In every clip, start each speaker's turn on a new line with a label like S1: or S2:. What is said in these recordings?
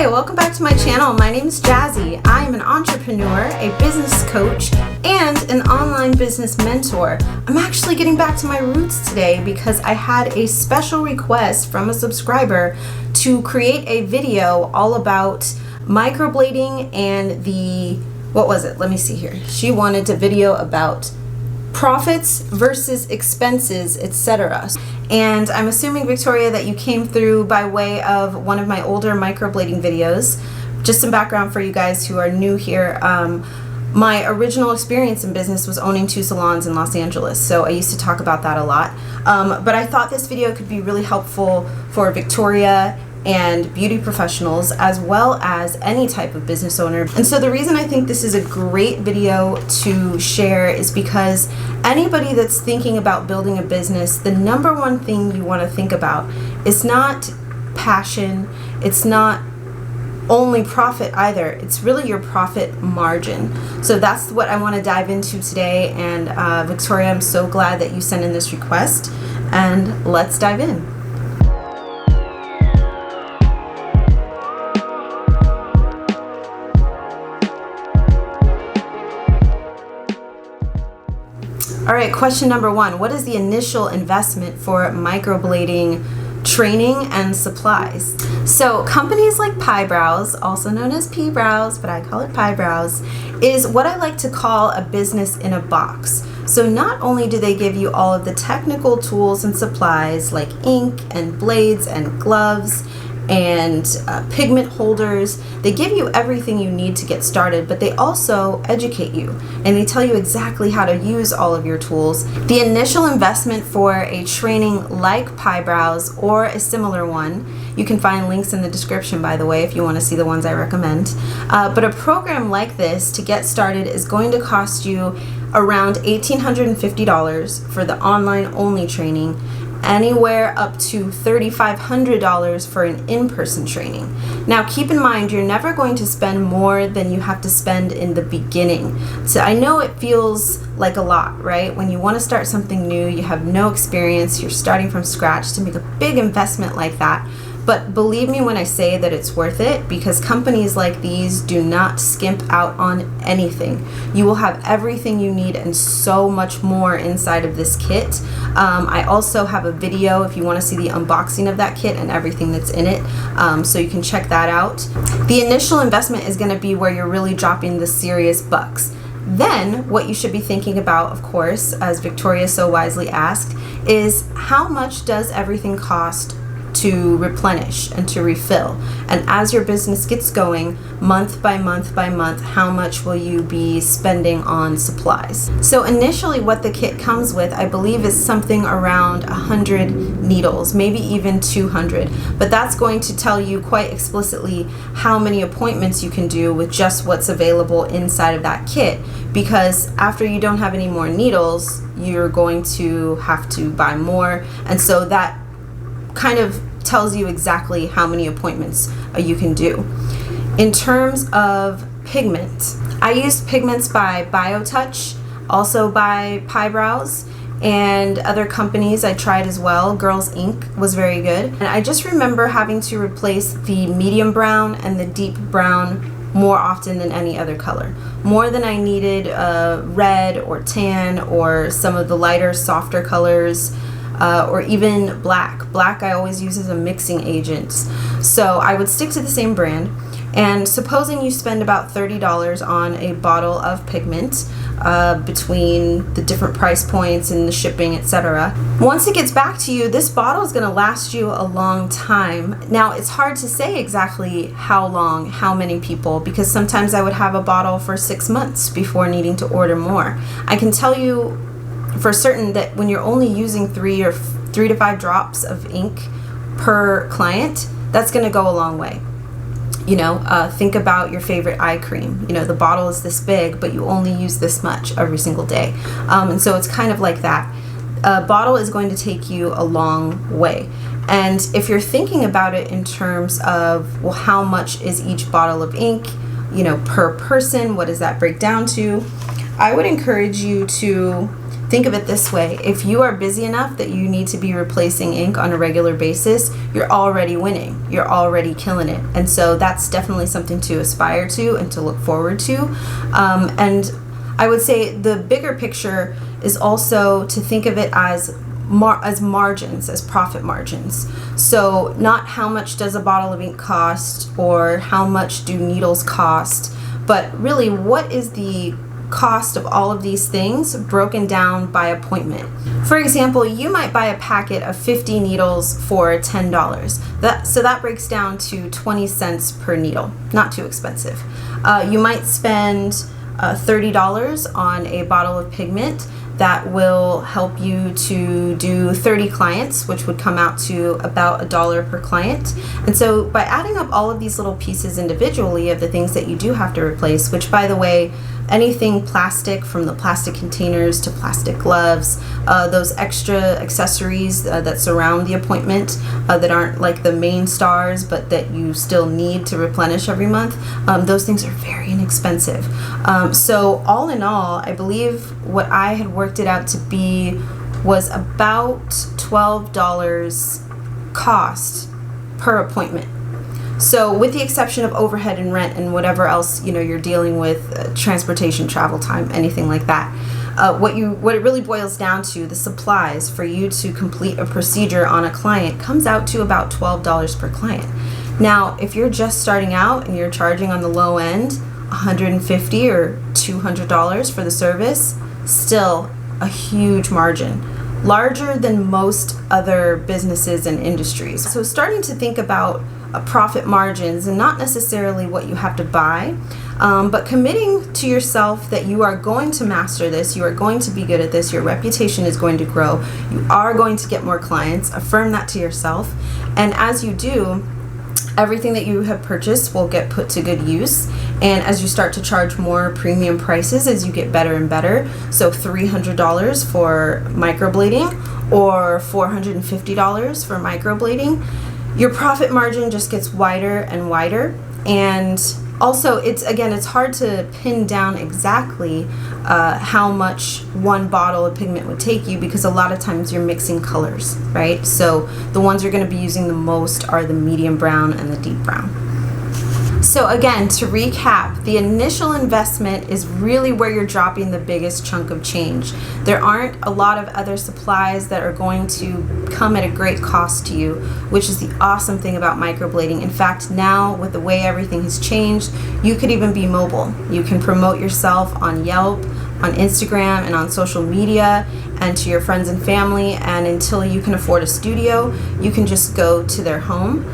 S1: Hi, welcome back to my channel. My name is Jazzy. I am an entrepreneur, a business coach, and an online business mentor. I'm actually getting back to my roots today because I had a special request from a subscriber to create a video all about microblading and let me see here. She wanted a video about profits versus expenses, etc. And I'm assuming, Victoria, that you came through by way of one of my older microblading videos. Just some background for you guys who are new here. My original experience in business was owning 2 salons in Los Angeles, so I used to talk about that a lot. But I thought this video could be really helpful for Victoria and beauty professionals, as well as any type of business owner. And so the reason I think this is a great video to share is because anybody that's thinking about building a business, the number one thing you want to think about is not passion, it's not only profit either, it's really your profit margin. So that's what I want to dive into today. And Victoria, I'm so glad that you sent in this request, and let's dive in. All right, question number 1. What is the initial investment for microblading training and supplies? So companies like Pi-Brows, also known as P-Brows, but I call it Pi-Brows, is what I like to call a business in a box. So not only do they give you all of the technical tools and supplies like ink and blades and gloves and pigment holders, they give you everything you need to get started, but they also educate you and they tell you exactly how to use all of your tools. The initial investment for a training like Pi-Brows or a similar one, you can find links in the description, by the way, if you want to see the ones I recommend. But a program like this to get started is going to cost you around $1,850 for the online only training, anywhere up to $3,500 for an in-person training. Now keep in mind, you're never going to spend more than you have to spend in the beginning. So I know it feels like a lot, right? When you want to start something new, you have no experience, you're starting from scratch, to make a big investment like that. But believe me when I say that it's worth it, because companies like these do not skimp out on anything. You will have everything you need and so much more inside of this kit. I also have a video if you want to see the unboxing of that kit and everything that's in it, so you can check that out. The initial investment is going to be where you're really dropping the serious bucks. Then what you should be thinking about, of course, as Victoria so wisely asked, is how much does everything cost to replenish and to refill? And as your business gets going, month by month by month, how much will you be spending on supplies? So initially what the kit comes with, I believe, is something around 100 needles, maybe even 200, but that's going to tell you quite explicitly how many appointments you can do with just what's available inside of that kit, because after you don't have any more needles, you're going to have to buy more, and so that kind of tells you exactly how many appointments you can do. In terms of pigment, I used pigments by BioTouch, also by Pi-Brows, and other companies I tried as well. Girls Ink was very good. And I just remember having to replace the medium brown and the deep brown more often than any other color. More than I needed red or tan or some of the lighter, softer colors, or even black. Black I always use as a mixing agent. So I would stick to the same brand. And supposing you spend about $30 on a bottle of pigment, between the different price points and the shipping, etc. Once it gets back to you, this bottle is going to last you a long time. Now it's hard to say exactly how long, how many people, because sometimes I would have a bottle for 6 months before needing to order more. I can tell you for certain that when you're only using 3 to 5 drops of ink per client, that's going to go a long way. You know, think about your favorite eye cream. You know, the bottle is this big, but you only use this much every single day. And so it's kind of like that. A bottle is going to take you a long way. And if you're thinking about it in terms of, well, how much is each bottle of ink, you know, per person, what does that break down to? I would encourage you to Think of it this way. If you are busy enough that you need to be replacing ink on a regular basis, you're already winning. You're already killing it. And so that's definitely something to aspire to and to look forward to. And I would say the bigger picture is also to think of it as margins, as profit margins. So not how much does a bottle of ink cost or how much do needles cost, but really what is the cost of all of these things broken down by appointment. For example, you might buy a packet of 50 needles for $10. So that breaks down to 20 cents per needle. Not too expensive. You might spend $30 on a bottle of pigment that will help you to do 30 clients, which would come out to about $1 per client. And so by adding up all of these little pieces individually of the things that you do have to replace, which by the way, anything plastic, from the plastic containers to plastic gloves, those extra accessories that surround the appointment that aren't like the main stars but that you still need to replenish every month, those things are very inexpensive. So all in all, I believe what I had worked it out to be was about $12 cost per appointment. So with the exception of overhead and rent and whatever else you're dealing with, transportation, travel time, anything like that, what it really boils down to, the supplies for you to complete a procedure on a client comes out to about $12 per client. Now, if you're just starting out and you're charging on the low end $150 or $200 for the service, still a huge margin. Larger than most other businesses and industries. So starting to think about profit margins and not necessarily what you have to buy, but committing to yourself that you are going to master this, you are going to be good at this, your reputation is going to grow, you are going to get more clients, affirm that to yourself, and as you do, everything that you have purchased will get put to good use. And as you start to charge more premium prices, as you get better and better, so $300 for microblading or $450 for microblading, your profit margin just gets wider and wider. And also, it's hard to pin down exactly how much one bottle of pigment would take you, because a lot of times you're mixing colors, right? So the ones you're going to be using the most are the medium brown and the deep brown. So again, to recap, the initial investment is really where you're dropping the biggest chunk of change. There aren't a lot of other supplies that are going to come at a great cost to you, which is the awesome thing about microblading. In fact, now with the way everything has changed, you could even be mobile. You can promote yourself on Yelp, on Instagram, and on social media, and to your friends and family, and until you can afford a studio, you can just go to their home,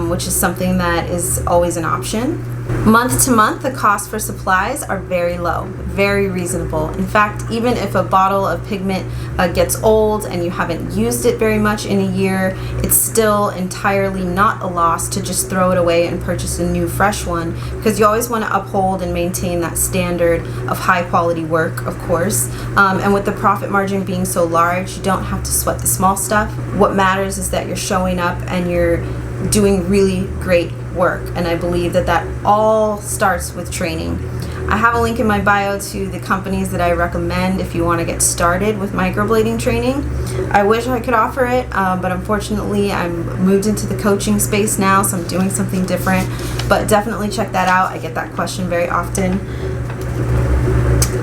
S1: which is something that is always an option. Month to month, the cost for supplies are very low, very reasonable. In fact, even if a bottle of pigment gets old and you haven't used it very much in a year, it's still entirely not a loss to just throw it away and purchase a new fresh one, because you always want to uphold and maintain that standard of high quality work, of course. And with the profit margin being so large, you don't have to sweat the small stuff. What matters is that you're showing up and you're doing really great work, and I believe that all starts with training. I have a link in my bio to the companies that I recommend if you want to get started with microblading training. I wish I could offer it, but unfortunately I'm moved into the coaching space now, so I'm doing something different, but definitely check that out. I get that question very often.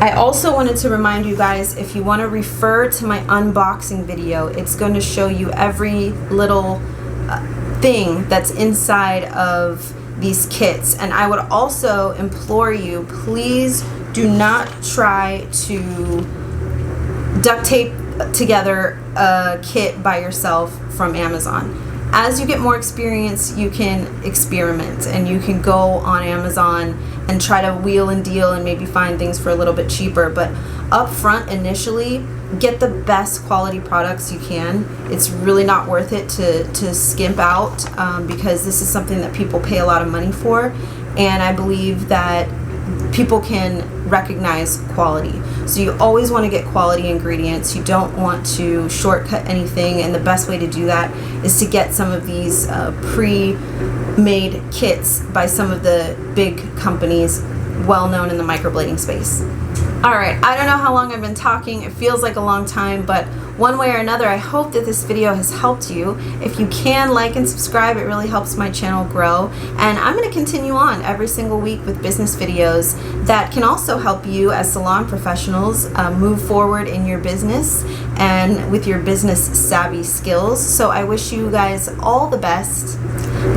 S1: I also wanted to remind you guys, if you want to refer to my unboxing video, it's going to show you every little thing that's inside of these kits. And I would also implore you, please do not try to duct tape together a kit by yourself from Amazon. As you get more experience, you can experiment and you can go on Amazon and try to wheel and deal and maybe find things for a little bit cheaper, but up front initially, get the best quality products you can. It's really not worth it to skimp out, because this is something that people pay a lot of money for, and I believe that people can recognize quality. So you always want to get quality ingredients. You don't want to shortcut anything, and the best way to do that is to get some of these pre-made kits by some of the big companies well known in the microblading space. Alright, I don't know how long I've been talking. It feels like a long time, but one way or another, I hope that this video has helped you. If you can, like and subscribe. It really helps my channel grow. And I'm going to continue on every single week with business videos that can also help you as salon professionals move forward in your business and with your business savvy skills. So I wish you guys all the best.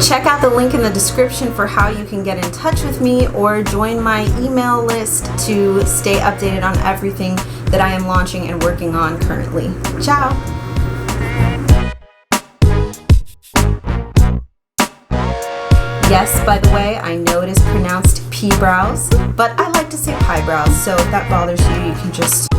S1: Check out the link in the description for how you can get in touch with me or join my email list to stay updated on everything that I am launching and working on currently. Ciao! Yes, by the way, I know it is pronounced P-brows, but I like to say pie brows, so if that bothers you, you can just